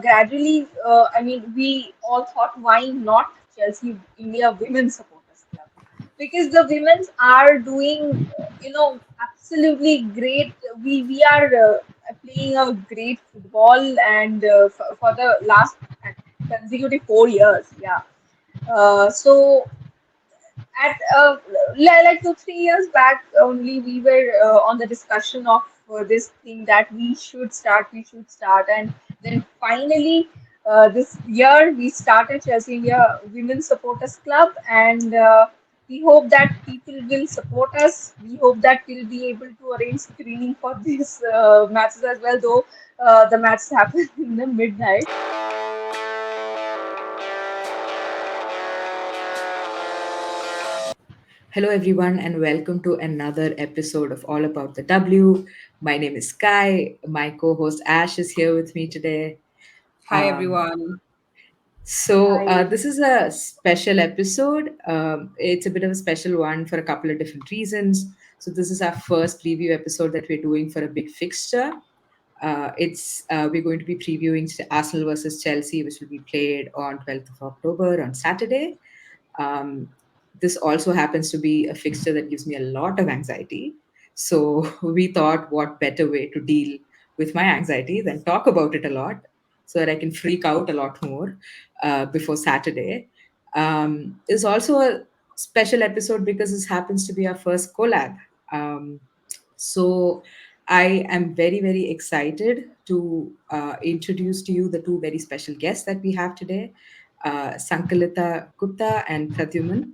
gradually, I mean, we all thought, why not Chelsea India Women's Supporters Club? Because the women's are doing, absolutely great. We are playing a great football, and for the last consecutive 4 years, yeah. So at like 2 3 years back only we were on the discussion of this thing that we should start, and then finally this year we started Chelsea India Women's Supporters Club, and we hope that people will support us. We hope that we'll be able to arrange screening for these matches as well, though the matches happen in the midnight. Hello, everyone, and welcome to another episode of All About the W. My name is Sky. My co host Ash is here with me today. Hi Um, everyone. I this is a special episode. It's a bit of a special one for a couple of different reasons. So, this is our first preview episode that we're doing for a big fixture. It's We're going to be previewing Arsenal versus Chelsea, which will be played on 12th of October on Saturday. Um, this also happens to be a fixture that gives me a lot of anxiety. So we thought, what better way to deal with my anxiety than talk about it a lot so that I can freak out a lot more before Saturday. It's also a special episode because this happens to be our first collab. Um, so I am very, very excited to introduce to you the two very special guests that we have today, Sankalita Gupta and Pradyumna,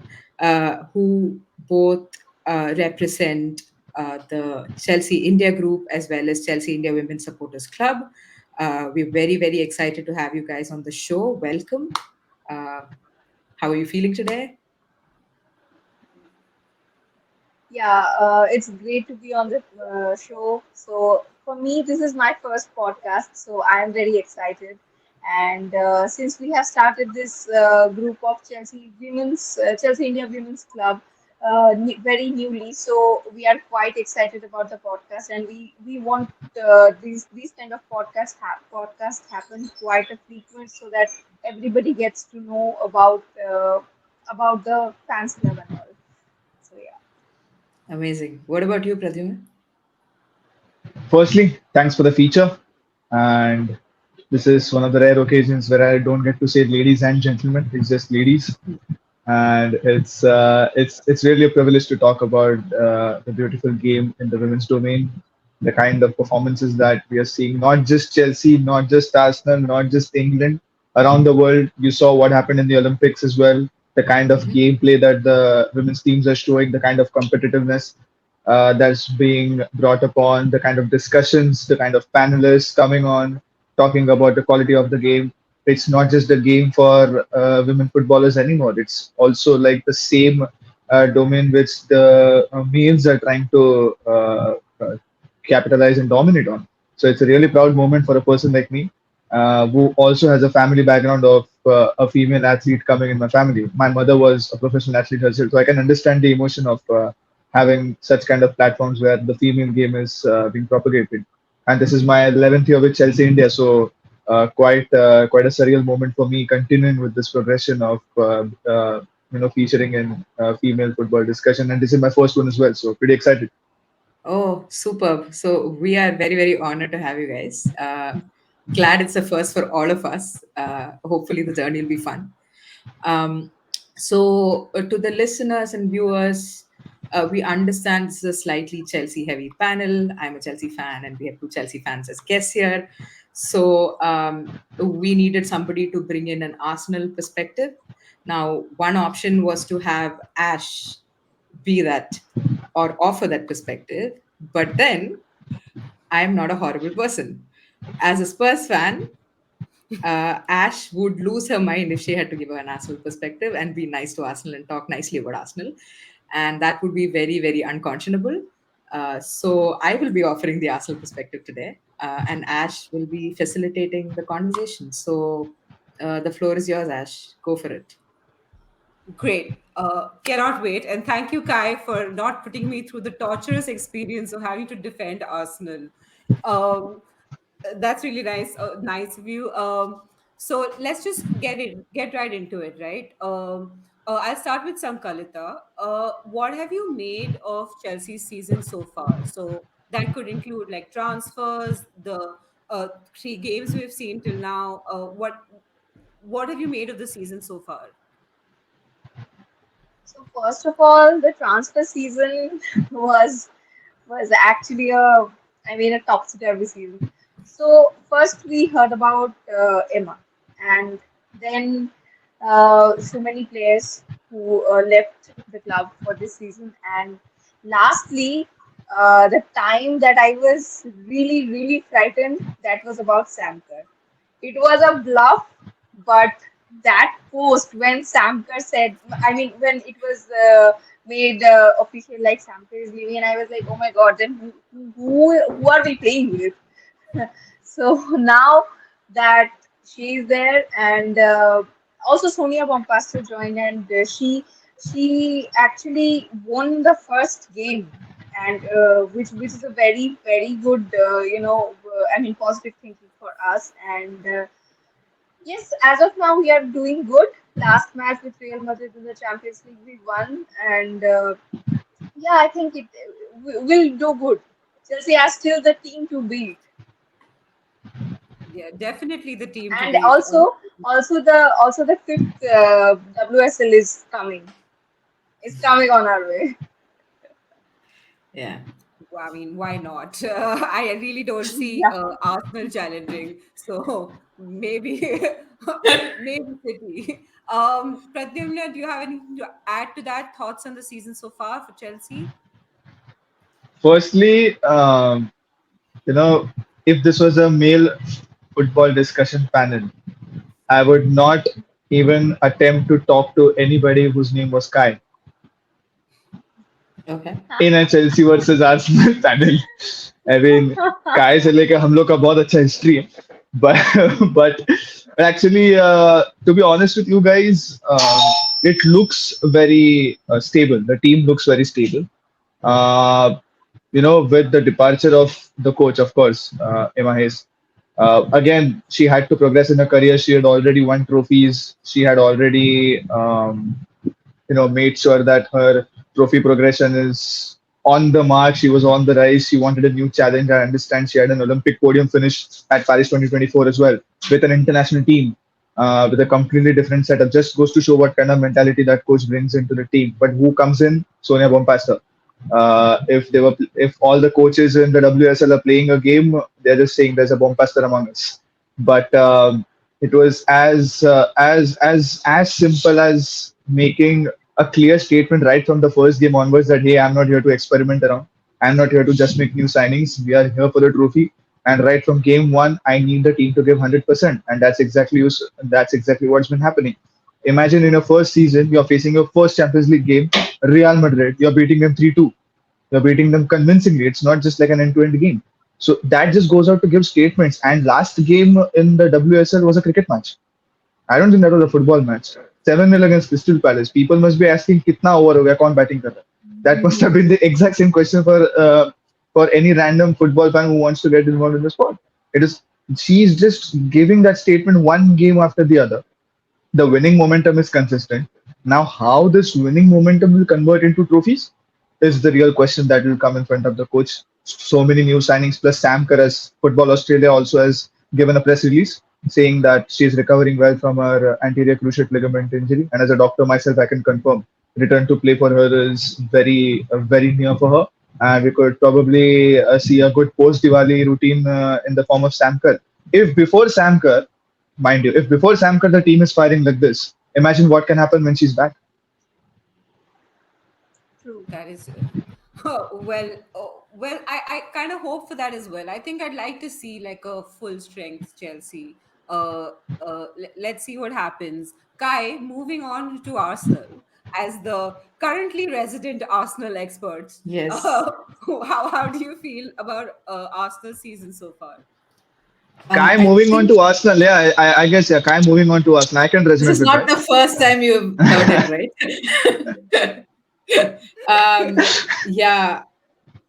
who both represent the Chelsea India group as well as Chelsea India Women's Supporters Club. We're very, very excited to have you guys on the show. Welcome. Uh, how are you feeling today? Yeah, it's great to be on the show. So for me, this is my first podcast, so I am very excited. And since we have started this group of Chelsea India Women's Club very newly, so we are quite excited about the podcast, and we want these kind of podcasts happen quite a frequent, so that everybody gets to know about the fans club and all. So yeah. Amazing. What about you, Pradyumna? Firstly, thanks for the feature. And this is one of the rare occasions where I don't get to say ladies and gentlemen. It's just ladies, and it's really a privilege to talk about the beautiful game in the women's domain, the kind of performances that we are seeing. Not just Chelsea, not just Arsenal, not just England, around the world. You saw what happened in the Olympics as well. The kind of Mhm. gameplay that the women's teams are showing, the kind of competitiveness that's being brought upon, the kind of discussions, the kind of panelists coming on talking about the quality of the game. It's not just a game for women footballers anymore. It's also like the same domain which the males are trying to capitalize and dominate on. So it's a really proud moment for a person like me, who also has a family background of a female athlete coming in my family. My mother was a professional athlete herself, so I can understand the emotion of having such kind of platforms where the female game is being propagated. And this is my 11th year with Chelsea India, so quite a surreal moment for me, continuing with this progression of featuring in female football discussion. And this is my first one as well, so pretty excited. Oh, superb. So we are very, very honored to have you guys. Glad it's a first for all of us. Hopefully the journey will be fun. Um, to the listeners and viewers, we understand this is a slightly Chelsea heavy panel. I'm a Chelsea fan, and we have two Chelsea fans as guests here. We needed somebody to bring in an Arsenal perspective. Now, one option was to have Ash be that or offer that perspective. But then I'm not a horrible person. As a Spurs fan, Ash would lose her mind if she had to give an Arsenal perspective and be nice to Arsenal and talk nicely about Arsenal. And that would be very, very unconscionable. So I will be offering the Arsenal perspective today, and Ash will be facilitating the conversation. So the floor is yours, Ash. Go for it. Great. Cannot wait. And thank you, Kai, for not putting me through the torturous experience of having to defend Arsenal. Um, That's really nice. Nice view. So let's just get right into it, right? I'll start with Sankalita. What have you made of Chelsea's season so far? So that could include like transfers, the three games we've seen till now. What have you made of the season so far? So first of all, the transfer season was was actually a topsy turvy season. So first we heard about Emma, and then so many players who left the club for this season, and lastly, the time that I was really frightened, that was about Sam Kerr. It was a bluff, but that post when Sam Kerr said, I mean, when it was made official, like Sam Kerr is leaving, and I was like, oh my God, then who are we playing with? So now that she's there, and also Sonia Bompastor joined, and she actually won the first game, and which is a very good positive thinking for us. And yes, as of now we are doing good. Last match with Real Madrid in the Champions League we won, and yeah, I think it will do good. Chelsea are still the team to beat. Yeah, definitely the team to And beat. also the fifth WSL is coming. It's coming on our way. Yeah. I mean, why not? I really don't see Yeah. Arsenal challenging, so maybe maybe City. Pradyumna, do you have anything to add to that? Thoughts on the season so far for Chelsea? Firstly, if this was a male football discussion panel, I would not even attempt to talk to anybody whose name was Kai Okay. in a Chelsea versus Arsenal panel. I mean, Kai से लेके हम लोग का बहुत अच्छा history है. But but actually, to be honest with you guys, it looks very stable. The team looks very stable. Uh, with the departure of the coach, of course, Emma Hayes. Again, she had to progress in her career. She had already won trophies. She had already, made sure that her trophy progression is on the mark. She was on the rise. She wanted a new challenge. I understand she had an Olympic podium finish at Paris 2024 as well with an international team. With a completely different setup, just goes to show what kind of mentality that coach brings into the team. But who comes in? Sonia Bompasta. If all the coaches in the WSL are playing a game, they're just saying there's a Bompasta among us. But it was as simple as making a clear statement right from the first game onwards that hey, I'm not here to experiment around. I'm not here to just make new signings. We are here for the trophy. And right from game one, I need the team to give 100%, and that's exactly what's been happening. Imagine in your first season, you're facing your first Champions League game, Real Madrid. You're beating them 3-2. You're beating them convincingly. It's not just like an end-to-end game. So that just goes out to give statements. And last game in the WSL was a cricket match. I don't think that was a football match. 7-0 against Crystal Palace. People must be asking, "Kitna over ho gaya? Kaun batting kar raha hai?" That must have been the exact same question for any random football fan who wants to get involved in the sport. It is she's just giving that statement one game after the other. The winning momentum is consistent. Now, how this winning momentum will convert into trophies is the real question that will come in front of the coach. So many new signings, plus Sam Kerr, Football Australia also has given a press release saying that she is recovering well from her anterior cruciate ligament injury. And as a doctor myself, I can confirm return to play for her is very near for her. And we could probably see a good post Diwali routine in the form of Sam Kerr. If before Sam Kerr, mind you, if before Sam Kerr the team is firing like this, imagine what can happen when she's back. True. That is well. I kind of hope for that as well. I think I'd like to see like a full strength Chelsea. Let's see what happens. Kai, moving on to Arsenal as the currently resident Arsenal expert. Yes. Uh, how do you feel about Arsenal season so far? Kai I moving on think to Arsenal, yeah, I guess yeah. Kai moving on to Arsenal, I can this resonate is with not that. the first time you've heard it, right? Yeah.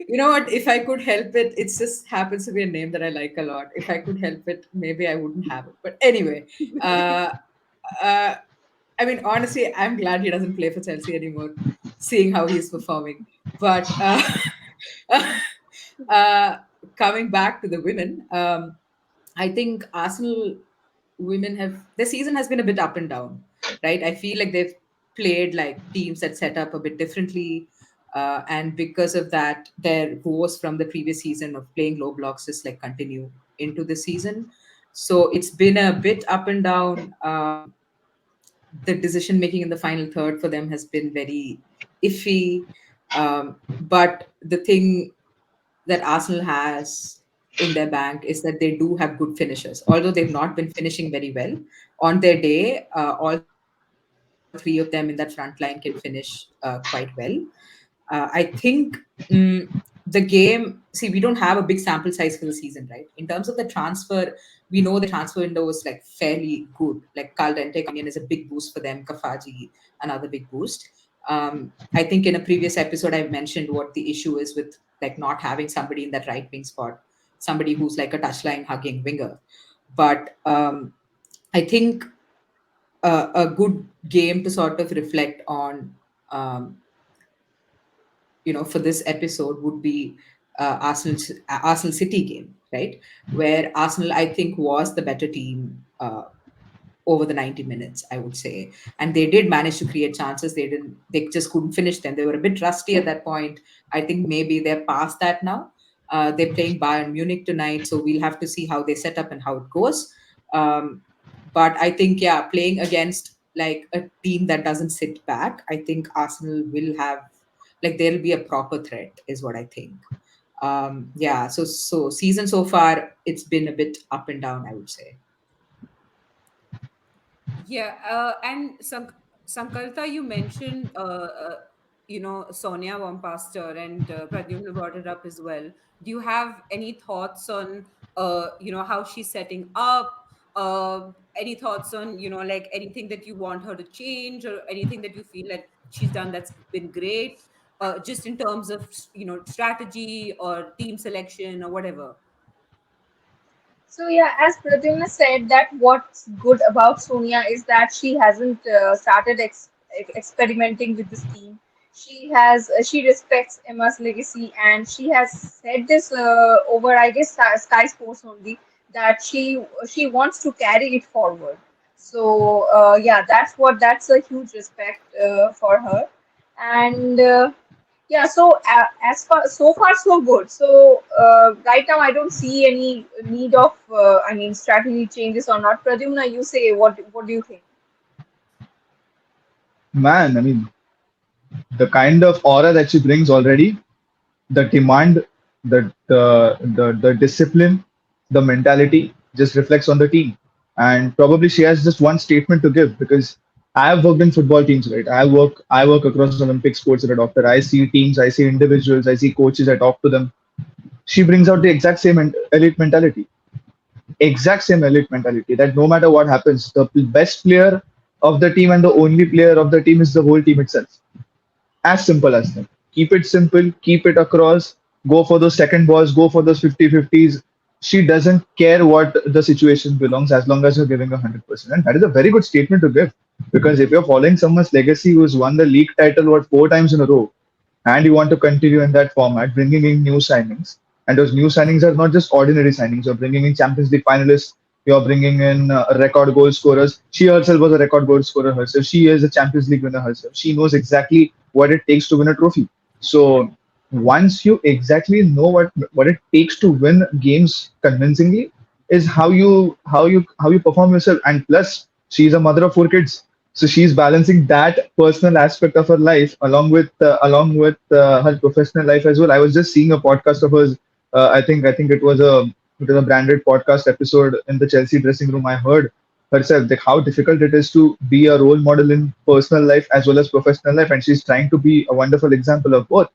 You know what? If I could help it, it just happens to be a name that I like a lot. If I could help it, maybe I wouldn't have it. But anyway, uh, uh, I mean, honestly, I'm glad he doesn't play for Chelsea anymore, seeing how he's performing. But uh, coming back to the women, I think Arsenal women have their season has been a bit up and down, right? I feel like they've played like teams that set up a bit differently, and because of that, their woes from the previous season of playing low blocks just like continue into the season. So it's been a bit up and down. The decision making in the final third for them has been very iffy. But the thing that Arsenal has in their bank is that they do have good finishers. Although they've not been finishing very well on their day, all three of them in that front line can finish quite well. I think the game. See, we don't have a big sample size for the season, right? In terms of the transfer, we know the transfer window was like fairly good. Like Caldente coming in is a big boost for them. Kafaji, another big boost. I think in a previous episode I mentioned what the issue is with like not having somebody in that right wing spot, somebody who's like a touchline hugging winger. But I think a good game to sort of reflect on, um, for this episode would be Arsenal City game, right? Where Arsenal, I think, was the better team over the 90 minutes, I would say. And they did manage to create chances. They just couldn't finish them. They were a bit rusty at that point. I think maybe they're past that now. They're playing Bayern Munich tonight, so we'll have to see how they set up and how it goes. Um, but I think, yeah, playing against like a team that doesn't sit back, I think Arsenal will have like there'll be a proper threat, is what I think. Yeah, so season so far it's been a bit up and down, I would say. Yeah, and Sankalta, you mentioned, Sonia Wampaster and Pradyumna brought it up as well. Do you have any thoughts on, how she's setting up? Any thoughts on, like anything that you want her to change or anything that you feel that she's done that's been great, just in terms of, strategy or team selection or whatever? So yeah, as Pradyumna said, that what's good about Sonia is that she hasn't started experimenting with this team. She respects Emma's legacy, and she has said this over, I guess, Sky Sports only, that she wants to carry it forward. So yeah, that's a huge respect for her, and. Yeah, so so far so good. So right now I don't see any need of I mean strategy changes or not. Pradyumna, you say what do you think? Man, I mean, the kind of aura that she brings already, the demand, the discipline, the mentality just reflects on the team. And probably she has just one statement to give because I have worked in football teams, right? I work across Olympic sports as a doctor. I see teams, I see individuals, I see coaches, I talk to them. She brings out the exact same elite mentality. Exact same elite mentality that no matter what happens, the best player of the team and the only player of the team is the whole team itself. As simple as that. Keep it simple, keep it across, go for those second balls, go for those 50-50s. She doesn't care what the situation belongs as long as you're giving 100%. And that is a very good statement to give. Because if you're following someone's legacy who's won the league title what 4 times in a row, and you want to continue in that format, bringing in new signings. And those new signings are not just ordinary signings. You're bringing in Champions League finalists. You're bringing in record goal scorers. She herself was a record goal scorer herself. She is a Champions League winner herself. She knows exactly what it takes to win a trophy. So once you exactly know what it takes to win games convincingly, is how you perform yourself. And plus, she's a mother of 4 kids, so she's balancing that personal aspect of her life along with her professional life as well. I was just seeing a podcast of hers. I think it was a branded podcast episode in the Chelsea dressing room. I heard herself like how difficult it is to be a role model in personal life as well as professional life, and she's trying to be a wonderful example of both.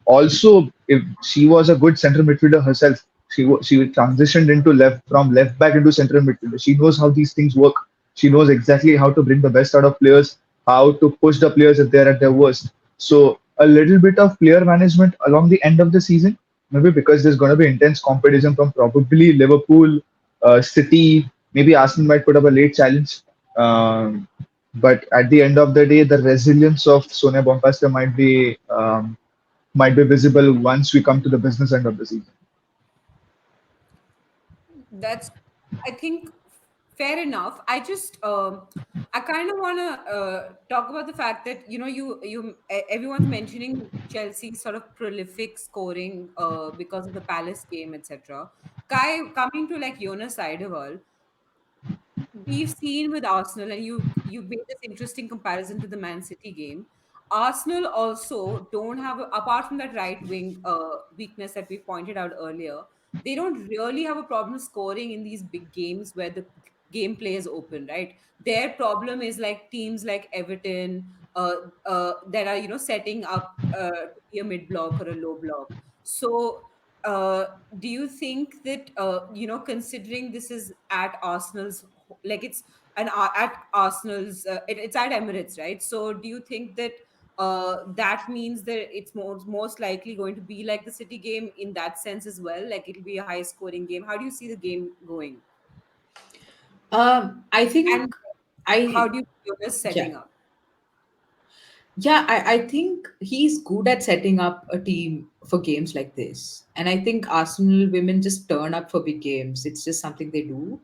Also, if she was a good center midfielder herself, she transitioned into left from left back into central midfielder. She knows how these things work. She knows exactly how to bring the best out of players, how to push the players if they're at their worst. So a little bit of player management along the end of the season. Maybe because there's going to be intense competition from probably Liverpool, City, maybe Arsenal might put up a late challenge. Um, but at the end of the day, the resilience of Sonia Bompasta might be visible once we come to the business end of the season. That's, I think, fair enough. I kind of want to talk about the fact that, everyone's mentioning Chelsea's sort of prolific scoring because of the Palace game, etc. Kai, coming to like Jonas Eideval, we've seen with Arsenal, and you made this interesting comparison to the Man City game. Arsenal also don't have, apart from that right wing weakness that we pointed out earlier, they don't really have a problem scoring in these big games where the gameplay is open, right? Their problem is like teams like Everton that are setting up to be a mid block or a low block. So uh, do you think that considering this is at Arsenal's, like it's at Arsenal's, it's at Emirates, right? So do you think that that means that it's most likely going to be like the City game in that sense as well? Like it'll be a high scoring game. How do you see the game going? I And think how I do you see this yeah. setting up? Yeah, I think he's good at setting up a team for games like this. And I think Arsenal women just turn up for big games. It's just something they do.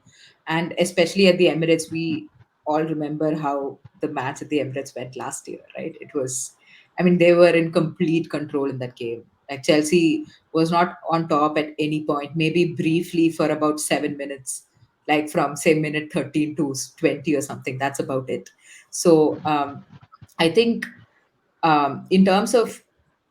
And especially at the Emirates, we all remember how the match at the Emirates went last year, right? It was, I mean, they were in complete control in that game. Like Chelsea was not on top at any point, maybe briefly for about 7 minutes, like from say minute 13 to 20 or something. That's about it. So I think in terms of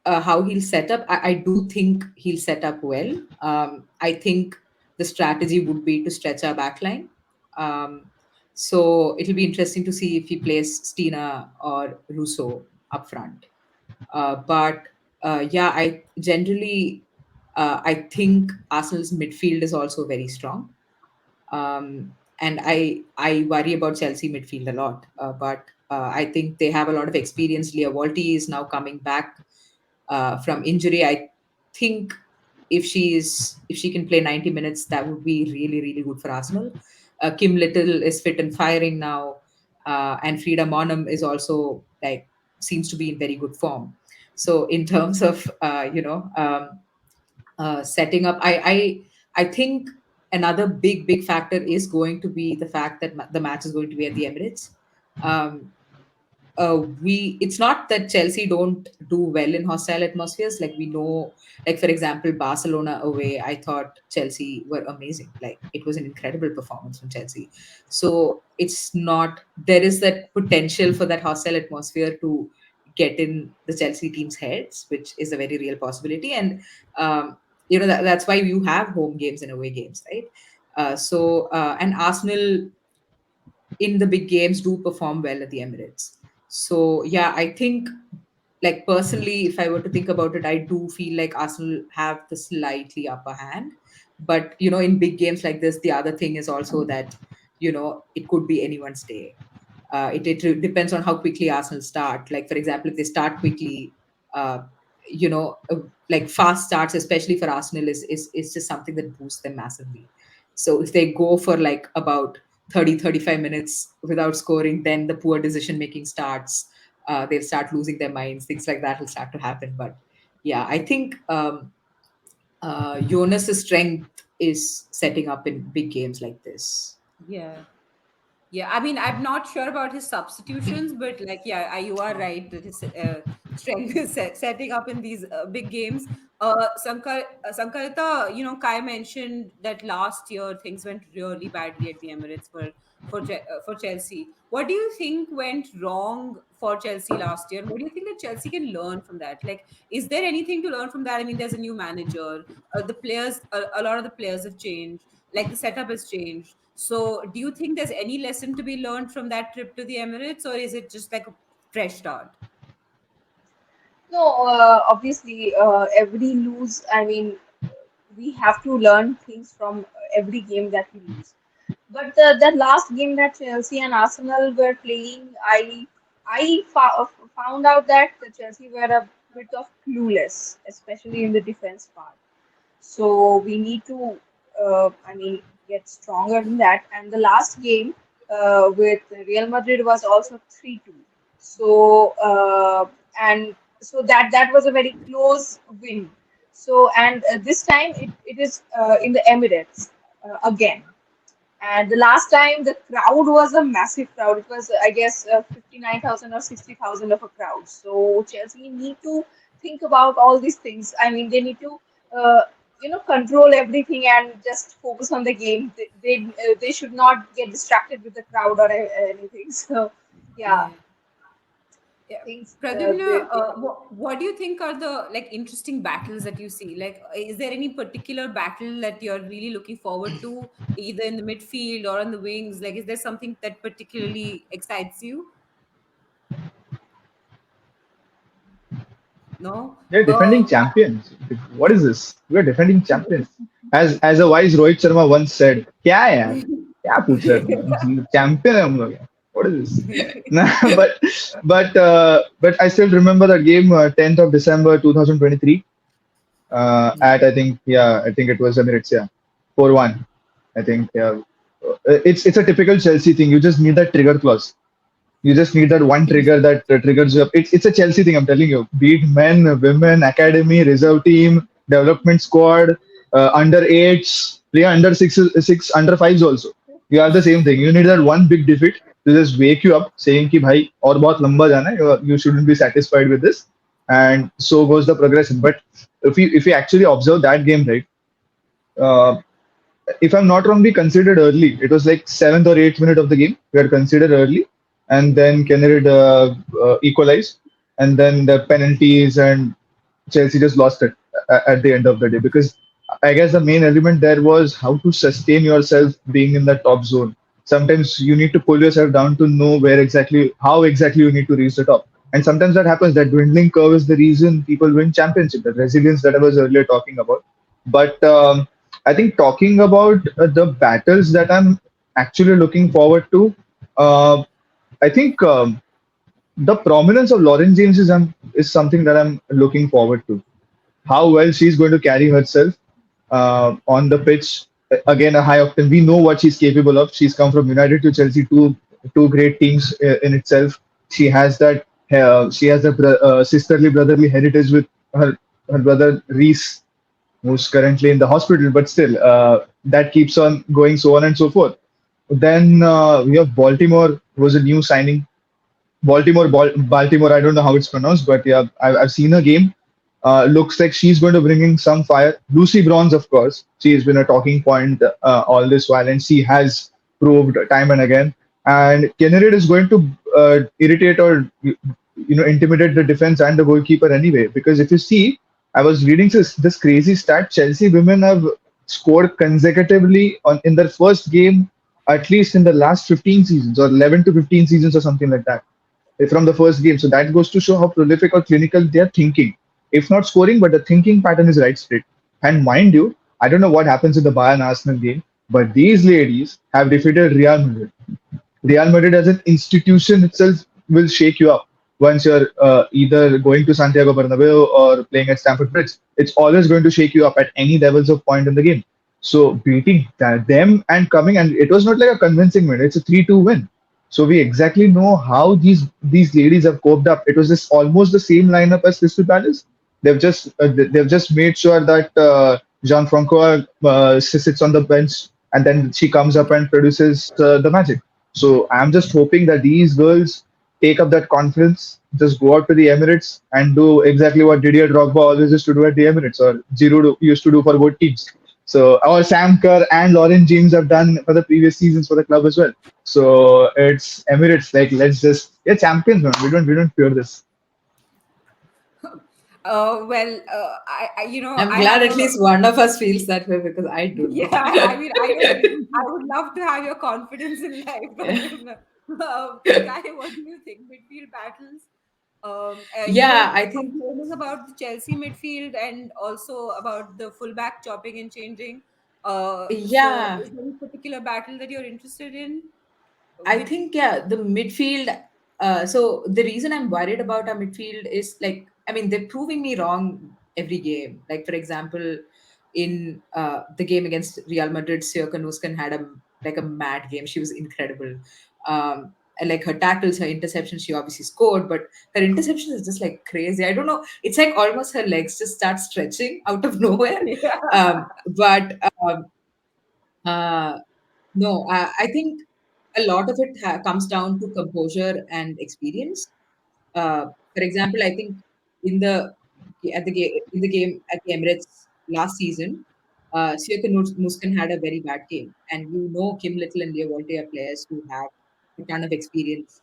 how he'll set up, I do think he'll set up well. I think the strategy would be to stretch our backline. Um, so it'll be interesting to see if he plays Stina or Russo up front. But yeah, I generally I think Arsenal's midfield is also very strong. And I worry about Chelsea midfield a lot. But I think they have a lot of experience. Leah Walty is now coming back from injury. I think if she can play 90 minutes, that would be really really good for Arsenal. Kim Little is fit and firing now, and Frida Monum is also like seems to be in very good form. So in terms of setting up, I think another big factor is going to be the fact that the match is going to be at the Emirates. Um, we It's not that Chelsea don't do well in hostile atmospheres. Like we know, like for example, Barcelona away, I thought Chelsea were amazing. Like it was an incredible performance from Chelsea. So it's not, there is that potential for that hostile atmosphere to get in the Chelsea team's heads, which is a very real possibility. And that's why you have home games and away games, right? And Arsenal in the big games do perform well at the Emirates. So yeah, I think, like personally, if I were to think about it, I do feel like Arsenal have the slightly upper hand. But in big games like this, the other thing is also that it could be anyone's day. It depends on how quickly Arsenal start. Like for example, if they start quickly, uh, like fast starts, especially for Arsenal, is just something that boosts them massively. So if they go for like about 30-35 minutes without scoring, then the poor decision making starts. They'll start losing their minds. Things like that will start to happen. But yeah, I think Jonas's strength is setting up in big games like this. Yeah. Yeah, I mean, I'm not sure about his substitutions, but like, yeah, you are right that his strength is setting up in these big games. Sankarita, Kai mentioned that last year things went really badly at the Emirates for Chelsea. What do you think went wrong for Chelsea last year? What do you think that Chelsea can learn from that? Like, is there anything to learn from that? I mean, there's a new manager. The players, a lot of the players have changed. Like the setup has changed. So, do you think there's any lesson to be learned from that trip to the Emirates, or is it just like a fresh start? No, obviously, every lose, I mean, we have to learn things from every game that we lose. But the last game that Chelsea and Arsenal were playing, I found out that the Chelsea were a bit of clueless, especially in the defense part. So we need to, get stronger in that. And the last game with Real Madrid was also 3-2. So and so that was a very close win. So and this time it is in the Emirates again. And the last time the crowd was a massive crowd. It was, I guess, 59,000 or 60,000 of a crowd. So Chelsea need to think about all these things. I mean, they need to, uh, control everything and just focus on the game. They should not get distracted with the crowd or anything. So, yeah, Yeah. Yeah. things Pradyumna, they need. what do you think are the like interesting battles that you see? Like, is there any particular battle that you're really looking forward to, either in the midfield or on the wings? Like, is there something that particularly excites you? No. They're defending champions. What is this? We are defending champions. As a wise Rohit Sharma once said, "क्या है यार? क्या पूछ रहे हो तुम? Champion है हम लोग यार. What is this?" Nah, but I still remember that game, 10th of December 2023. Yeah. At I think it was Emirates, yeah, 4-1. I think, yeah. It's a typical Chelsea thing. You just need that trigger clause. You just need that one trigger that triggers you up. It's a Chelsea thing, I'm telling you. Be it men, women, academy, reserve team, development squad, under eights, yeah, under six, under fives also. You have the same thing. You need that one big defeat to just wake you up, saying कि भाई और बहुत लंबा जाना है. You shouldn't be satisfied with this, and so goes the progression. But if you actually observe that game, right? Uh, if I'm not wrong, we considered early. It was like 7th or 8th minute of the game. We had considered early, and then Kennerid equalized, and then the penalties, and Chelsea just lost it at the end of the day. Because I guess the main element there was how to sustain yourself being in the top zone. Sometimes you need to pull yourself down to know how exactly you need to reach the top. And sometimes that happens. That dwindling curve is the reason people win championship. The resilience that I was earlier talking about. But I think talking about the battles that I'm actually looking forward to, uh, I think the prominence of Lauren James is something that I'm looking forward to. How well she's going to carry herself on the pitch. Again, a high octane. We know what she's capable of. She's come from United to Chelsea, two great teams in itself. She has that. She has a sisterly, brotherly heritage with her brother Reese, who's currently in the hospital, but still, that keeps on going, so on and so forth. Then we have Baltimore, was a new signing. Baltimore. I don't know how it's pronounced, but yeah, I've seen her game. Looks like she's going to bring in some fire. Lucy Bronze, of course, she has been a talking point all this while, and she has proved time and again. And Kennerid is going to irritate or intimidate the defense and the goalkeeper anyway. Because if you see, I was reading this crazy stat: Chelsea women have scored consecutively in their first game, at least in the last 15 seasons or 11 to 15 seasons or something like that, from the first game. So that goes to show how prolific or clinical they are thinking. If not scoring, but the thinking pattern is right straight. And mind you, I don't know what happens in the Bayern Arsenal game, but these ladies have defeated Real Madrid. Real Madrid as an institution itself will shake you up once you're either going to Santiago Bernabeu or playing at Stamford Bridge. It's always going to shake you up at any levels of point in the game. So beating them and coming, and it was not like a convincing win. It's a 3-2 win. So we exactly know how these ladies have coped up. It was just almost the same lineup as Crystal Palace. They've just made sure that Jean Francois sits on the bench, and then she comes up and produces the magic. So I'm just hoping that these girls take up that confidence, just go out to the Emirates and do exactly what Didier Drogba always used to do at the Emirates, or Giroud used to do for both teams. So our Sam Kerr and Lauren James have done for the previous seasons for the club as well. So it's Emirates. Like, let's just get champions, man. We don't fear this. I I'm have glad at a least one of us feels that way because I do yeah. not. I mean, I would love to have your confidence in life, Pradyumna. Sky, what do you think? Midfield battles. You were Yeah, I think. complaining about the Chelsea midfield and also about the fullback chopping and changing. So, Yeah, is there any particular battle that you're interested in? I Which think, yeah, the midfield. So the reason I'm worried about our midfield is like I mean, they're proving me wrong every game. Like, for example, in the game against Real Madrid, Sierka Nuskan had a mad game. She was incredible. And like her tackles, her interceptions, she obviously scored, but her interception is just like crazy. I don't know. It's like almost her legs just start stretching out of nowhere. Yeah. But uh, no, I think a lot of it comes down to composure and experience. For example, I think in the in the game at the Emirates last season, Sierka Nuskan had a very bad game, and Kim Little and Leah Volte are players who have a ton of experience.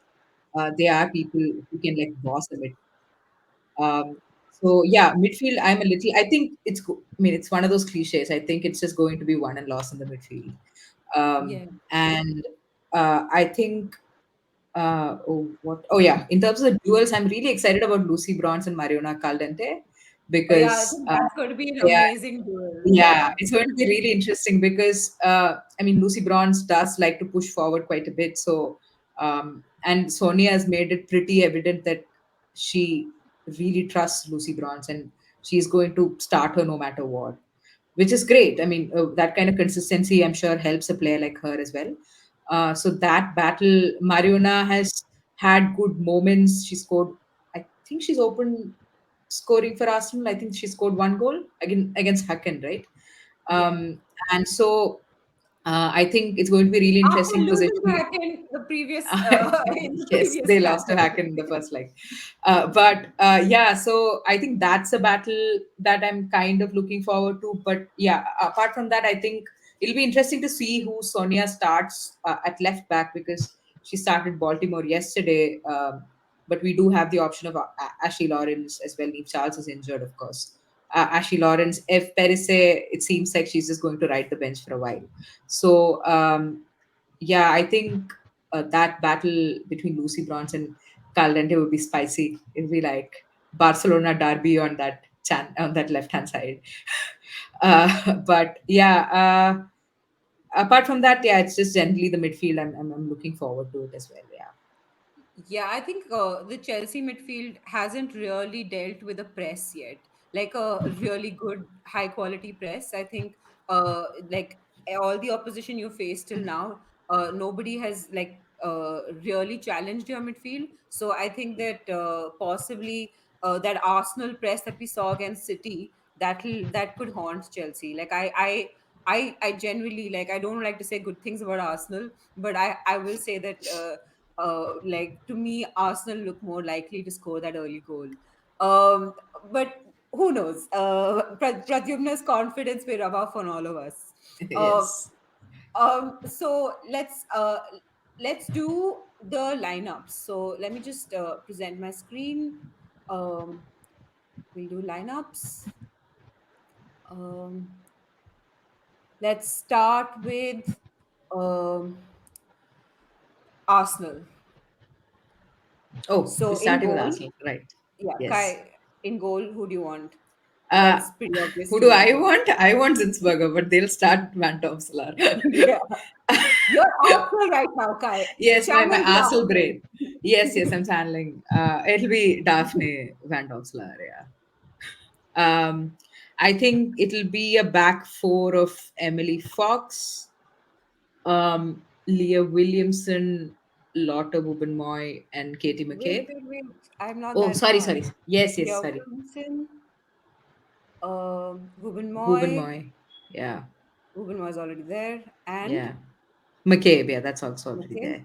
They are people who can like boss a midfield. So yeah, midfield. I'm a little. I think I mean, it's one of those cliches. I think it's just going to be won and lost in the midfield. Yeah. And I think yeah, in terms of the duels, I'm really excited about Lucy Bronze and Mariona Caldente Oh yeah, I because think that's going to be an they are amazing duel. yeah, Yeah. it's going to be really interesting because I mean Lucy Bronze does like to push forward quite a bit. So and Sonia has made it pretty evident that she really trusts Lucy Bronze and she's going to start her no matter what, which is great. I mean that kind of consistency I'm sure helps a player like her as well. So that battle, Mariona has had good moments. She scored. I think she's open scoring for Arsenal. I think she scored one goal against Hacken, right? Yeah. Um, and so I think it's going to be really After interesting losing to positioning. Hacken the previous in the Yes, previous they match, lost to I Hacken think. in the first leg. But yeah, so I think that's a battle that I'm kind of looking forward to. But yeah, apart from that, I think it'll be interesting to see who Sonia starts at left back because she started Baltimore yesterday. But we do have the option of Ashley Lawrence as well if Charles is injured, of course. Ashley Lawrence, if Perise, it seems like she's just going to ride the bench for a while. So yeah, I think that battle between Lucy Bronze and Caldente would be spicy. It'll be like Barcelona derby on on that left hand side. But yeah, apart from that, yeah, it's just generally the midfield. I'm looking forward to it as well. Yeah. Yeah, I think the Chelsea midfield hasn't really dealt with a press yet, like a really good, high quality press. I think, like all the opposition you faced till now, nobody has really challenged your midfield. So I think that possibly that Arsenal press that we saw against City that could haunt Chelsea. I genuinely like. I don't like to say good things about Arsenal, but I will say that. Like to me, Arsenal look more likely to score that early goal. Um, but who knows? Pradyumna's confidence may rub off on all of us. Uh, Yes. so let's do the lineups. So let me just present my screen. Um, we'll do lineups. Um, let's start with um, Arsenal. Oh, we're So in starting with goal, Arsenal, right? yeah, Yes. Kai, in goal, who do you want? Uh, That's pretty obvious who to do me. I want? I want Zinsberger, but they'll start Van Domselaar. Yeah. You're Arsenal right now, Kai. Yes, my Channel the Arsenal Arsenal. brain. Yes, yes, I'm channeling. It'll be Daphne Van Domselaar, yeah. I think it'll be a back four of Emily Fox, Leah Williamson, Lotta Bubenmoy, and Katie Wait, McCabe. wait, wait. I'm not Oh, that sorry, far. sorry. Yes, yes, Leah sorry. Wilson, Ruben Bubenmoy. Yeah, Moy is already there. And yeah. McCabe, yeah, that's also already okay.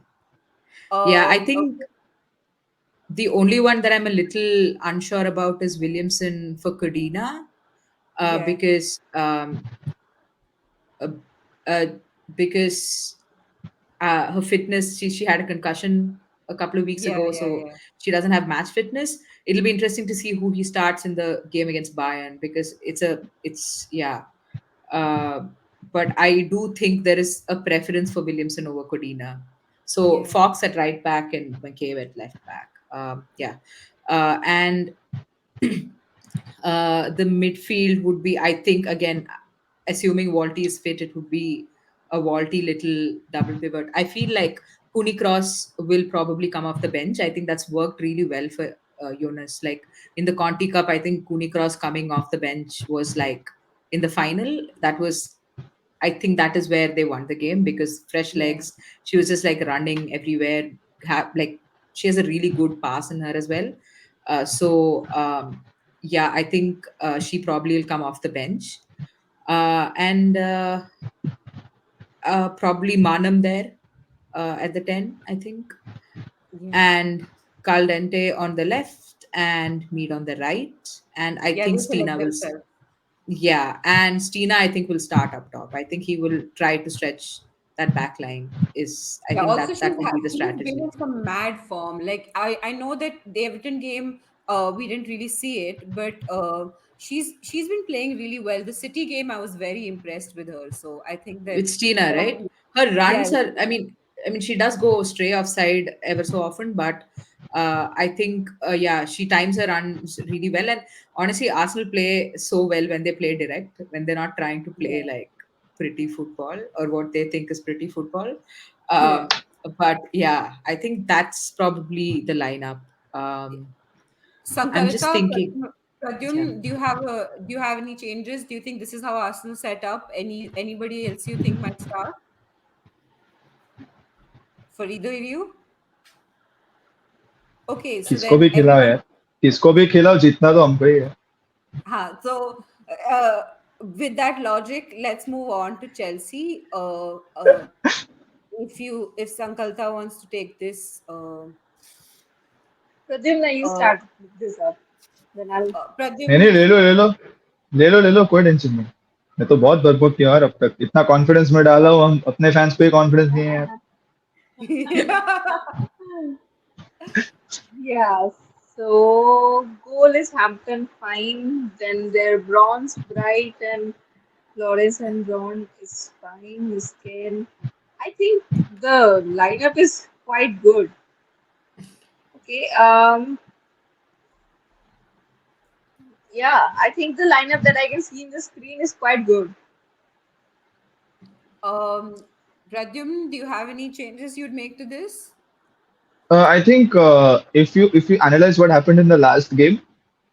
there. Yeah, I think Okay. the only one that I'm a little unsure about is Williamson for Cardina, Yeah. because uh, uh, because her fitness, she had a concussion a couple of weeks Yeah, ago, yeah, so yeah. she doesn't have match fitness. It'll be interesting to see who he starts in the game against Bayern because it's yeah. Uh, but I do think there is a preference for Williamson over Codina. So Yeah. Fox at right back and McCabe at left back. Yeah. And the midfield would be, I think, again, assuming Walty is fit, it would be a Walty little double pivot. I feel like Cooney Cross will probably come off the bench. I think that's worked really well for Jonas. Like in the Conti Cup, I think Cooney Cross coming off the bench was like in the final. That was, I think that is where they won the game because fresh Yeah. legs. She was just like running everywhere. Like she has a really good pass in her as well. Yeah, I think she probably will come off the bench. And Probably Manam there at the 10, I think, Yeah. and Caldente on the left and Mead on the right. And I Yeah, think they select Stina will, themselves. yeah, and Stina, I think, will start up top. I think he will try to stretch that back line. I Yeah, think also that will be the she's been strategy. in some mad form. Like I know that the Everton game, we didn't really see it, but she's been playing really well. The City game, I was very impressed with her. So I think that With Stina, right? probably, Her yeah, runs are. I mean, she does go stray offside ever so often, but I think, yeah, she times her runs really well. And honestly, Arsenal play so well when they play direct, when they're not trying to play yeah, like pretty football or what they think is pretty football. yeah. Um, but yeah, I think that's probably the lineup. Um, I'm just Sankalita, thinking. Yeah. Do you have any changes? Do you think this is how Arsenal set up? Anybody else you think might start for either of you? Okay, so किसको then भी खिलाओ everyone. यार, किसको भी खिलाओ, जीतना तो हमको ही है. So, uh, with that logic, let's move on to Chelsea. If Sankalta wants to take this, Pradyumna, you uh, start this up. Then I'll. नहीं नहीं, Pradyumna, ले लो ले लो, ले लो ले लो, कोई टेंशन नहीं. मैं तो बहुत बरबोक किया यार, अब तक इतना कॉन्फिडेंस में डाला हूँ, हम अपने फैंस पे कॉन्फिडेंस नहीं है यार. Yeah, so goal is Hampton fine. Then their bronze bright and Flores and John is fine. Skin. I think the lineup is quite good. Okay. Yeah, I think the lineup that I can see in the screen is quite good. um, Pradyumna, do you have any changes you'd make to this? I think if you analyze what happened in the last game,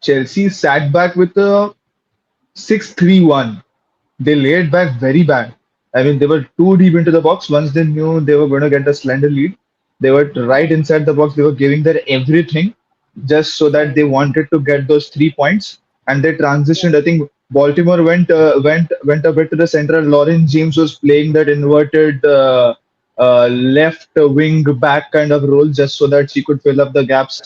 Chelsea sat back with a 6-3-1. They laid back very bad. I mean, they were too deep into the box. Once they knew they were going to get a slender lead, they were right Yeah, inside the box. They were giving their everything just so that right. they wanted to get those 3 points. And they Yeah. transitioned. I think Baltimore went a bit to the center. Lauren James was playing that inverted left wing back kind of role just so that she could fill up the gaps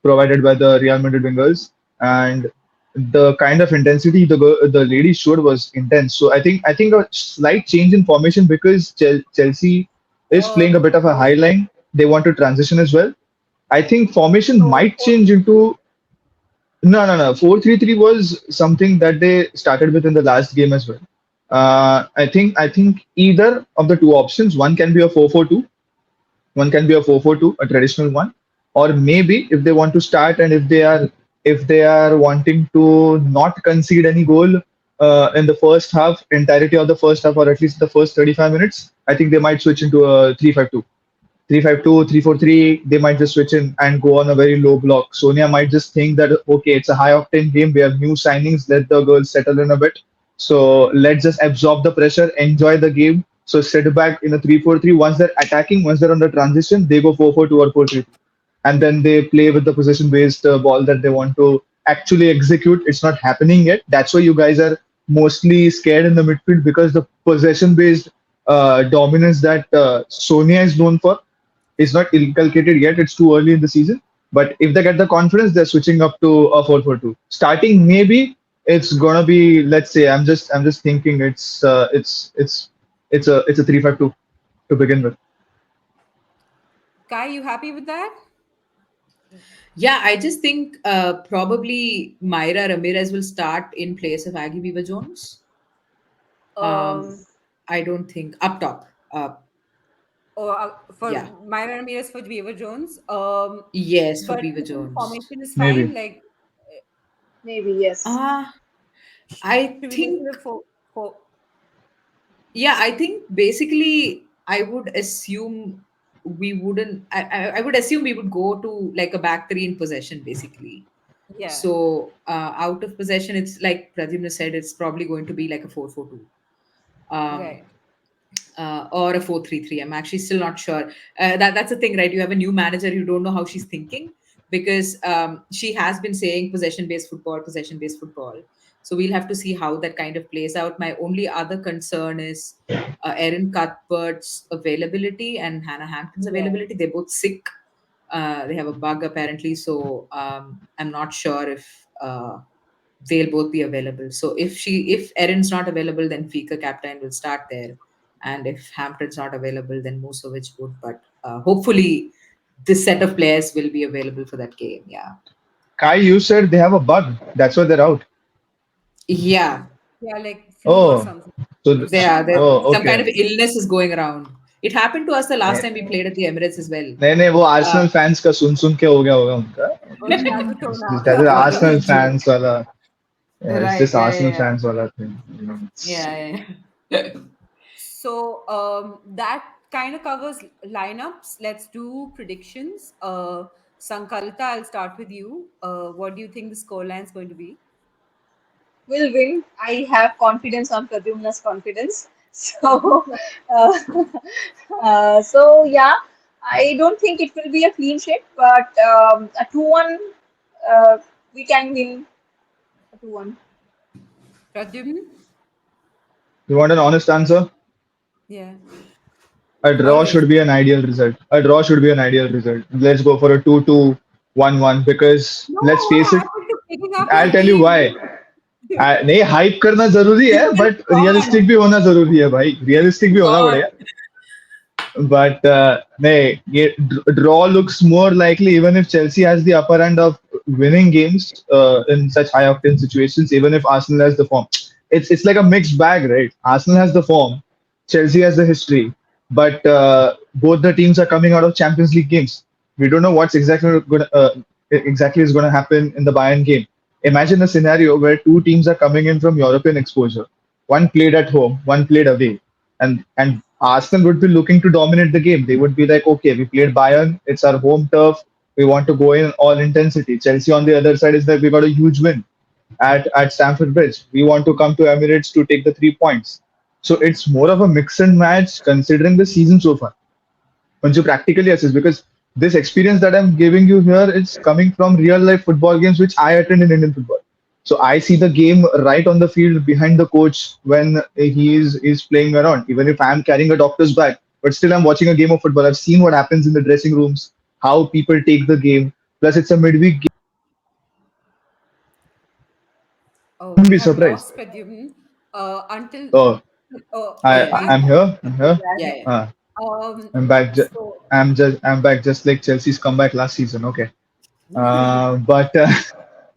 provided by the Real Madrid wingers. And the kind of intensity the lady showed was intense. So I think a slight change in formation because Chelsea is playing a bit of a So, high line. They want to transition as well. I think formation so might change into no 4-3-3 was something that they started with in the last game as well. I think either of the two options, one can be a 4-4-2, one can be a 4-4-2, a traditional one, or maybe if they want to start and if they are wanting to not concede any goal in the first half, entirety of the first half, or at least the first 35 minutes, I think they might switch into a 3-5-2. 3-5-2, 3-4-3, they might just switch in and go on a very low block. Sonia might just think that, okay, it's a high octane game. We have new signings. Let the girls settle in a bit. So let's just absorb the pressure, enjoy the game. So sit back in a 3-4-3. Once they're attacking, once they're on the transition, they go 4-4-2 or 4-3-3. And then they play with the possession based ball that they want to actually execute. It's not happening yet. That's why you guys are mostly scared in the midfield because the possession based dominance that Sonia is known for is not inculcated yet. It's too early in the season. But if they get the confidence, they're switching up to a 4-4-2. Starting maybe it's gonna be, let's say, I'm just thinking it's a 3-5-2 to begin with. Kai, you happy with that? Yeah, I just think probably Myra Ramirez will start in place of Aggie Beaver Jones. Um, Um, Yes. I don't think up top. or for Yeah, Myra Ramirez for Weaver Jones. yes, for But Beaver you think Jones. formation is fine? Maybe. Like, Maybe yes. Ah, I should we go think to the four? Yeah, I think basically I would assume. we wouldn't. I would assume we would go to like a back three in possession, basically. Yeah. So out of possession, it's like Pradyumna said, it's probably going to be like a 4-4-2. Um, Right. or a 4-3-3. I'm actually still not sure. That's the thing, right? You have a new manager, you don't know how she's thinking because she has been saying possession based football, possession based football. So we'll have to see how that kind of plays out. My only other concern is Erin Cuthbert's availability and Hannah Hampton's Yeah. availability. They're both sick. They have a bug apparently, so I'm not sure if they'll both be available. So if Erin's not available, then Fika captain will start there, and if Hampton's not available, then Musovic would. But hopefully, this set of players will be available for that game. Yeah, Kai, you said they have a bug. That's why they're out. yeah, Yeah, like flu or Oh, something. so There's there are some there bug. oh, some kind of okay. illness is going around. It happened to us the last नहीं time we played at the Emirates as well. नहीं नहीं, वो Uh, Arsenal fans का सुन के हो गया होगा उनका. Oh, you had to tone out. That is it was a Arsenal joke, fans वाला. Yeah, it's right? just Yeah, Arsenal yeah, fans वाला thing. yeah, yeah. Yeah. So that kind of covers lineups. Let's do predictions. Sankalita, I'll start with you. What do you think the scoreline is going to be? Will win. I have confidence on Pradyumna's confidence. So, uh, so yeah, I don't think it will be a clean sheet, but a 2-1, uh, we can win a 2-1. Pradyumna? You want an honest answer? Yeah. A draw Always. should be an ideal result. A draw should be an ideal result. Let's go for a 2-2, 1-1 because No, let's what face it. happened to picking up I'll your tell you team? why. नहीं hype करना जरूरी है People but gone. Realistic भी होना जरूरी है भाई realistic भी होना God. पड़ेगा but nay, draw looks more likely even if Chelsea has the upper hand of winning games in such high octane situations. Even if Arsenal has the form, it's like a mixed bag, right? Arsenal has the form, Chelsea has the history, but both the teams are coming out of Champions League games. We don't know what's exactly is going to happen in the Bayern game. Imagine a scenario where two teams are coming in from European exposure. One played at home, one played away, and Arsenal would be looking to dominate the game. They would be like, okay, we played Bayern, it's our home turf, we want to go in all intensity. Chelsea on the other side is that we got a huge win at Stamford Bridge. We want to come to Emirates to take the 3 points. So it's more of a mix and match considering the season so far. Once you practically assess, because this experience that I'm giving you here is coming from real life football games which I attend in Indian football. So I see the game right on the field behind the coach when he is playing around. Even if I'm carrying a doctor's bag, but still I'm watching a game of football. I've seen what happens in the dressing rooms, how people take the game. Plus, it's a midweek game. Oh, Wouldn't we be have surprised. lost Pradyumna. Until Oh, you're Yeah, back. I'm here. I'm here. yeah, Yeah. yeah. Uh, Um. I'm back. So I'm back just like Chelsea's comeback last season. Okay. But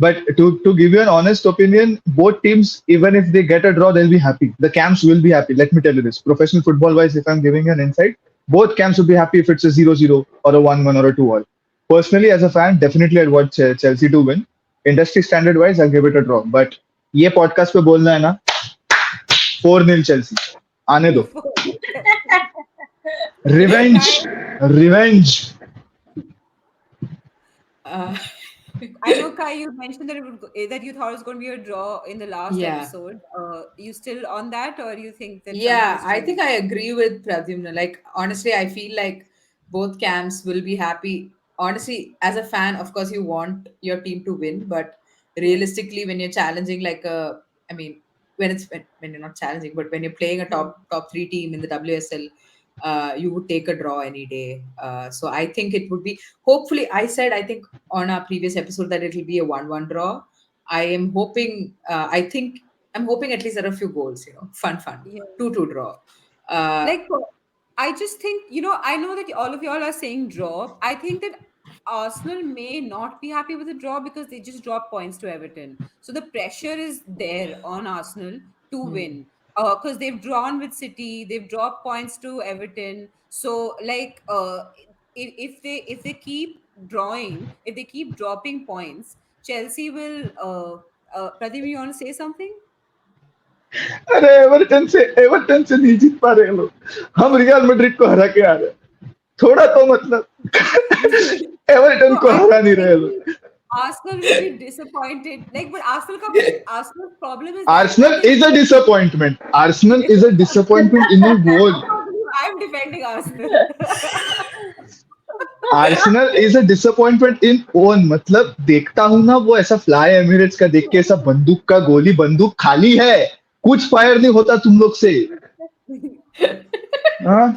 but to give you an honest opinion, both teams, even if they get a draw, they'll be happy. The camps will be happy. Let me tell you this. Professional football wise, if I'm giving you an insight, both camps will be happy if it's a 0-0 or a 1-1 or a 2-all. Personally, as a fan, definitely I'd want Chelsea to win. Industry standard wise, I'll give it a draw. But ये podcast पे बोलना है ना 4-0 Chelsea. आने दो. okay, Revenge. Kai. Revenge. Uh, I know, Kai. You mentioned that that you thought it was going to be a draw in the last yeah. episode. You still on that, or you think that something Yeah, has I think changed? I agree with Pradyumna. Like, honestly, I feel like both camps will be happy. Honestly, as a fan, of course, you want your team to win, but Yeah. realistically, when you're challenging, like I mean, when you're not challenging, but when you're playing a Hmm. top three team in the WSL, you would take a draw any day. So I think it would be. Hopefully, I said I think on our previous episode that it'll be a 1-1 draw. I am hoping. I think I'm hoping at least there are a few goals. Fun. Yeah. 2-2 draw. Uh, Like, I just think, I know that all of y'all are saying draw. I think that Arsenal may not be happy with the draw because they just dropped points to Everton. So the pressure is there on Arsenal to hmm. win. Because they've drawn with City, they've dropped points to Everton. So, like, if they keep drawing, if they keep dropping points, Chelsea will. Pradeep, you want to say something? अरे Everton से नहीं जीत पा रहे हैं लोग. हम real Madrid को हरा के आ रहे हैं. थोड़ा तो मतलब एवर्टन No, को I हरा was नहीं रहे thinking लोग. Arsenal will be disappointed. Like, but Arsenal's problem is that na Arsenal they is a disappointment. Arsenal is a disappointment in a whole. I'm defending Arsenal. Arsenal is a disappointment in own. मतलब देखता हूं ना वो ऐसा fly Emirates का देख के ऐसा बंदूक का गोली बंदूक खाली है कुछ फायर नहीं होता तुम लोग से. हाँ.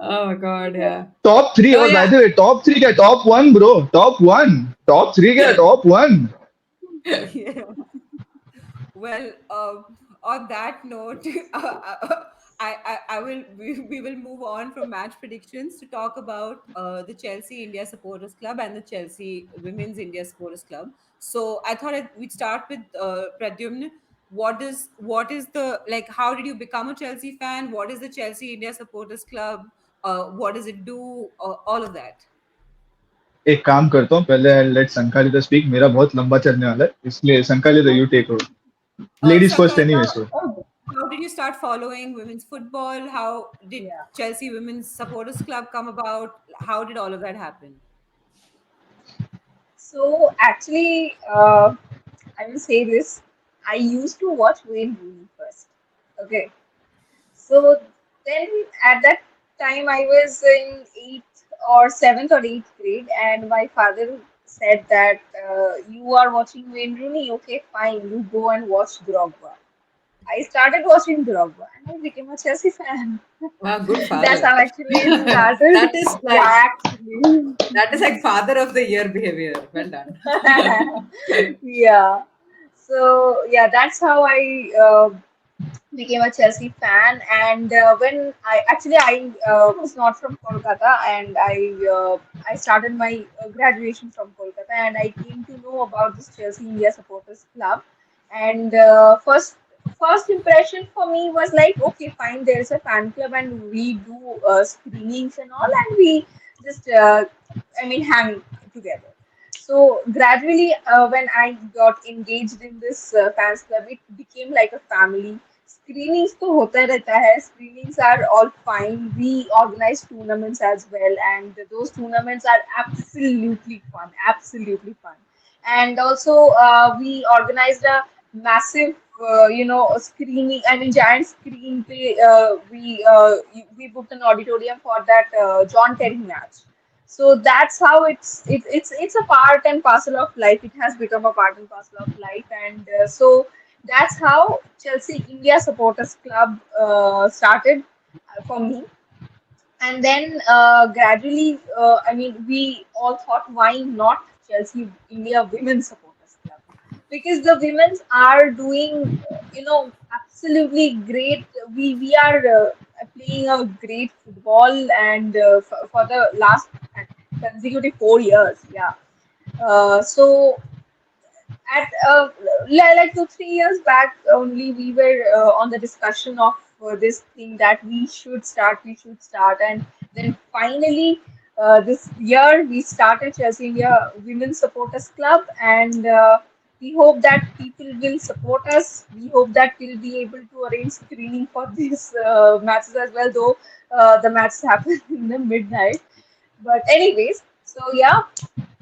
Oh my God, yeah. Top three Oh और by yeah. The way top three क्या top one bro top one top three क्या top one. Yeah. Well, on that note, I will we will move on from match predictions to talk about the Chelsea India Supporters Club and the Chelsea Women's India Supporters Club. So I thought we'd start with Pradyumna. What is the like? How did you become a Chelsea fan? What is the Chelsea India Supporters Club? What does it do? All of that. एक काम करता हूँ पहले late संकालिता speak. मेरा बहुत लंबा चलने वाला है इसलिए Sankalita you take over. Ladies first anyway Sankalita, so. Oh, how did you start following women's football? How did yeah. Chelsea Women's Supporters Club come about? How did all of that happen? So actually, I will say this. I used to watch Wayne Rooney first. Okay. So then at that time I was in eighth or seventh or eighth grade, and my father said that you are watching Wayne Rooney. Okay, fine. You go and watch Drogba. I started watching Drogba, and I became a Chelsea fan. Wow, good That's father. how actually it started. That is like Yeah, actually. that is like father of the year behavior. Well done. Yeah. So yeah, that's how I became a Chelsea fan. And when I was not from Kolkata, and I started my graduation from Kolkata, and I came to know about this Chelsea India Supporters Club. And first impression for me was like, okay, fine, there is a fan club, and we do screenings and all, and we just hang together. So gradually, when I got engaged in this fans club, it became like a family. Screenings तो होता रहता है. Screenings are all fine. We organize tournaments as well, and those tournaments are absolutely fun. Absolutely fun. And also, we organized a massive, screening. I mean, giant screen. We booked an auditorium for that John Terry match. So that's how it's a part and parcel of life. It has become a part and parcel of life. And so that's how Chelsea India Supporters Club started for me. And then gradually, we all thought, why not Chelsea India Women's Supporters Club? Because the women's are doing, absolutely great. We are playing a great football, and for the last consecutive 4 years, yeah. So at like 2 3 years back only, we were on the discussion of this thing that we should start, and then finally this year we started Chelsea India Women's Supporters Club. And we hope that people will support us. We hope that we'll be able to arrange screening for these matches as well, though the matches happen in the midnight. But anyways, so yeah,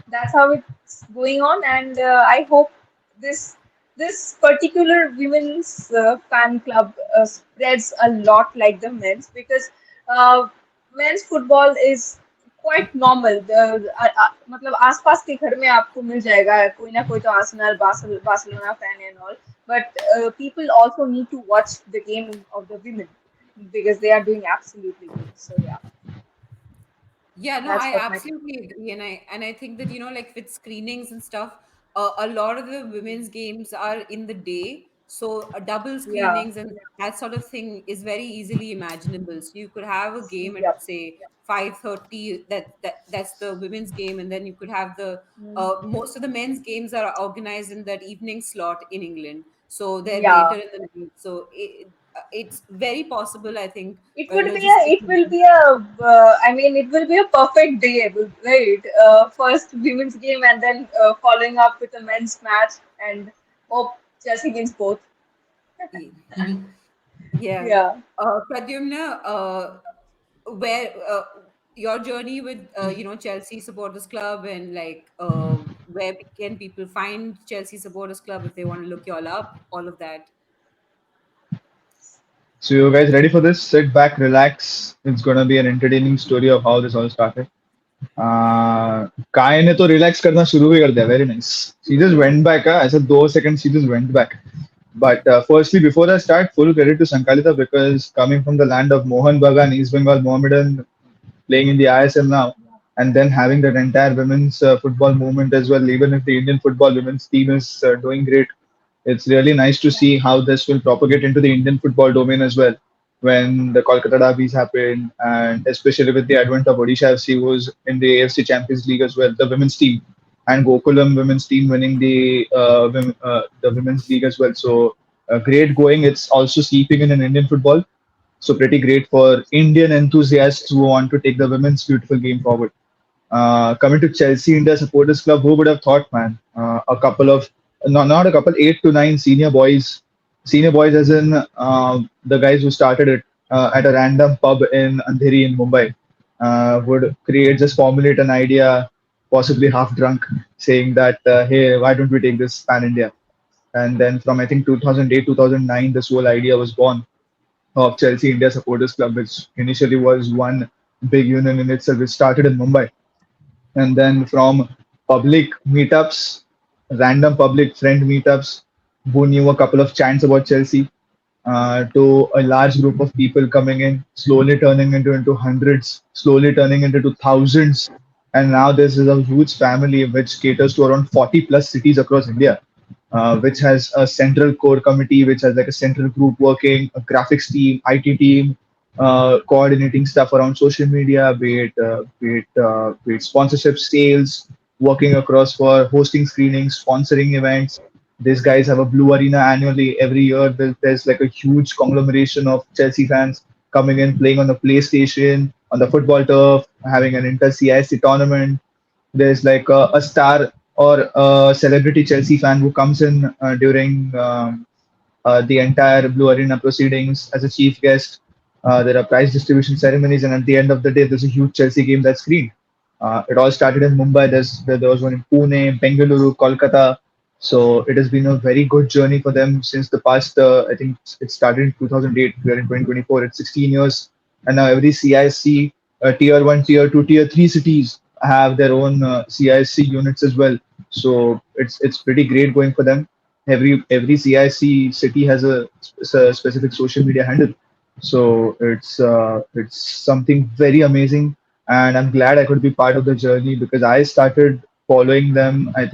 that's how it's going on. And I hope this this particular women's fan club spreads a lot like the men's, because uh, men's football is quite normal. मतलब आसपास के घर में आपको मिल जाएगा कोई ना कोई तो Arsenal Barcelona fan and all. But people also need to watch the game of the women, because they are doing absolutely great. So yeah, Yeah, no, that's I what my absolutely agree, and I think that like with screenings and stuff, a lot of the women's games are in the day, so double yeah. screenings and that sort of thing is very easily imaginable. So you could have a game at Yep. say 5:30. That's the women's game, and then you could have the Mm. most of the men's games are organized in that evening slot in England, so they're later Yeah, in the night. So it's very possible, I think, it will logistically. be it will be a perfect day, right? First women's game, and then following up with a men's match, and hope Chelsea wins both. Yeah. Yeah. Pradyumna, where your journey with Chelsea Supporters Club, and like where can people find Chelsea Supporters Club if they want to look you all up, all of that. So you guys ready for this? Sit back, relax. It's gonna be an entertaining story of how this all started. काय ने तो relax करना शुरू भी कर दिया. Very nice. She just went back. ऐसे 2 seconds she just went back. But firstly, before I start, full credit to Sankalita because coming from the land of Mohan Bagan, East Bengal Mohammedan, playing in the ISL now, and then having that entire women's football movement as well. Even if the Indian football women's team is doing great, it's really nice to see how this will propagate into the Indian football domain as well. When the Kolkata derbies happened, and especially with the advent of Odisha FC, who was in the AFC Champions League as well, the women's team, and Gokulam women's team winning the women's league as well. So great going. It's also seeping in Indian football. So pretty great for Indian enthusiasts who want to take the women's beautiful game forward. Coming to Chelsea India Supporters Club, who would have thought, man? A couple of, no, not a couple, 8 to 9 senior boys as in the guys who started it at a random pub in Andheri in Mumbai, would create, just formulate an idea, possibly half drunk, saying that, hey, why don't we take this pan India? And then from I think 2008, 2009, this whole idea was born of Chelsea India Supporters Club, which initially was one big union in itself. It started in Mumbai, and then from public meetups, random public friend meetups, who knew a couple of chants about Chelsea, to a large group of people coming in, slowly turning into hundreds, slowly turning into thousands, and now this is a huge family which caters to around 40 plus cities across India, which has a central core committee, which has like a central group working, a graphics team, IT team, coordinating stuff around social media, be it sponsorship, sales, working across for hosting screenings, sponsoring events. These guys have a blue arena annually every year. There's like a huge conglomeration of Chelsea fans coming in, playing on the PlayStation, on the football turf, having an inter CIC tournament. There's like a star or a celebrity Chelsea fan who comes in during the entire Blue Arena proceedings as a chief guest. There are prize distribution ceremonies, and at the end of the day, there's a huge Chelsea game that's screened. It all started in Mumbai. There was one in Pune, Bengaluru, Kolkata. So it has been a very good journey for them since the past. I think it started in 2008. We are in 2024. It's 16 years, and now every CIC, tier one, tier two, tier three cities have their own CIC units as well. So it's pretty great going for them. Every CIC city has a specific social media handle, so it's something very amazing, and I'm glad I could be part of the journey because I started following them. I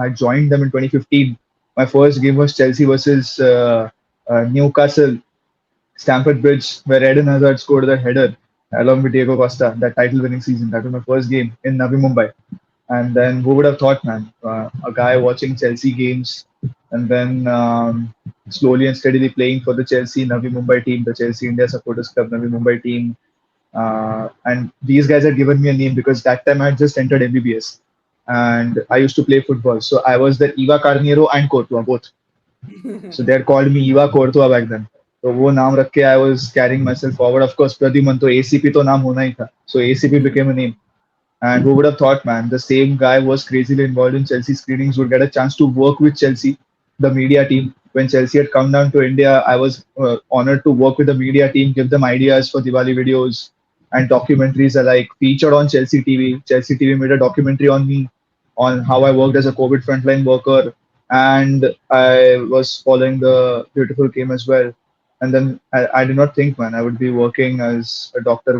joined them in 2015. My first game was Chelsea versus Newcastle, Stamford Bridge, where Eden Hazard scored that header along with Diego Costa, that title-winning season. That was my first game in Navi Mumbai. And then who would have thought, man, a guy watching Chelsea games and then slowly and steadily playing for the Chelsea Navi Mumbai team, the Chelsea India Supporters Club Navi Mumbai team. And these guys had given me a name because that time I had just entered MBBS and I used to play football. So I was the Eva Carneiro and Courtois both. So they had called me Eva Courtois back then. तो वो नाम रख के I was carrying myself forward. Of course, Pradyumna तो ACP तो नाम होना ही था. So ACP became a name. And who would have thought, man, the same guy was crazily involved in Chelsea screenings, would get a chance to work with Chelsea, the media team. When Chelsea had come down to India, I was honored to work with the media team, give them ideas for Diwali videos and documentaries alike. Featured on Chelsea TV. Chelsea TV made a documentary on me, on how I worked as a COVID frontline worker. And I was following the beautiful game as well. And then I did not think, man, I would be working as a doctor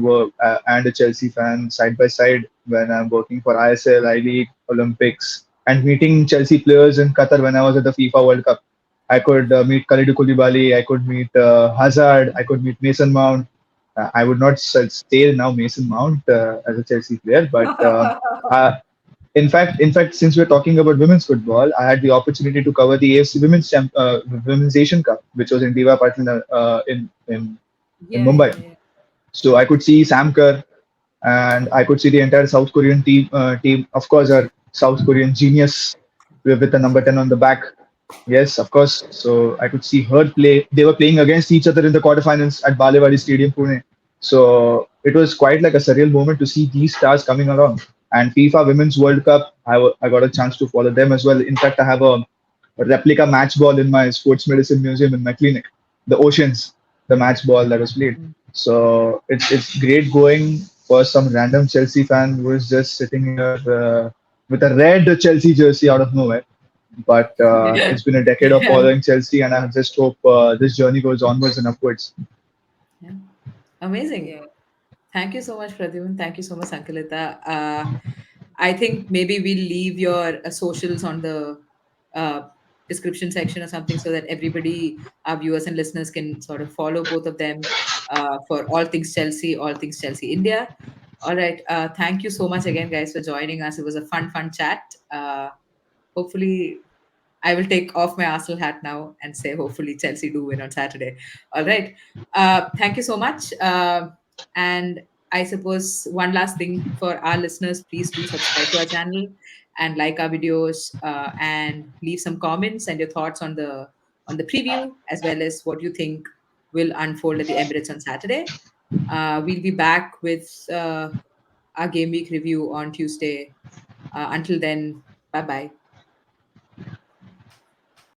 and a Chelsea fan side by side when I'm working for ISL, I League, Olympics, and meeting Chelsea players in Qatar when I was at the FIFA World Cup. I could meet Khalidou Koulibaly, I could meet Hazard, I could meet Mason Mount. I would not say now Mason Mount as a Chelsea player, but uh, in fact, since we're talking about women's football, I had the opportunity to cover the AFC Women's Asian Cup, which was in Diva Patil in Yeah, Mumbai. yeah, yeah. So I could see Sam Kerr, and I could see the entire South Korean team. Of course, our South Korean genius with the number 10 on the back. Yes, of course. So I could see her play. They were playing against each other in the quarterfinals at Balewadi Stadium, Pune. So it was quite like a surreal moment to see these stars coming along. And FIFA Women's World Cup, I got a chance to follow them as well. In fact, I have a replica match ball in my sports medicine museum in my clinic, the Oceans, the match ball that was played. Mm. So it's great going for some random Chelsea fan who is just sitting here with a red Chelsea jersey out of nowhere. But it's been a decade of Yeah. following Chelsea, and I just hope this journey goes onwards and upwards. Yeah. Amazing. Yeah. Thank you so much, Pradyuman. Thank you so much, Sankalita. I think maybe we'll leave your socials on the uh, description section or something so that everybody, our viewers and listeners, can sort of follow both of them for all things Chelsea India. All right. Thank you so much again, guys, for joining us. It was a fun, fun chat. Hopefully, I will take off my Arsenal hat now and say, hopefully, Chelsea do win on Saturday. All right. Thank you so much. And I suppose one last thing for our listeners, please do subscribe to our channel and like our videos and leave some comments and your thoughts on the preview as well as what you think will unfold at the Emirates on Saturday. We'll be back with our game week review on Tuesday. Until then, bye bye.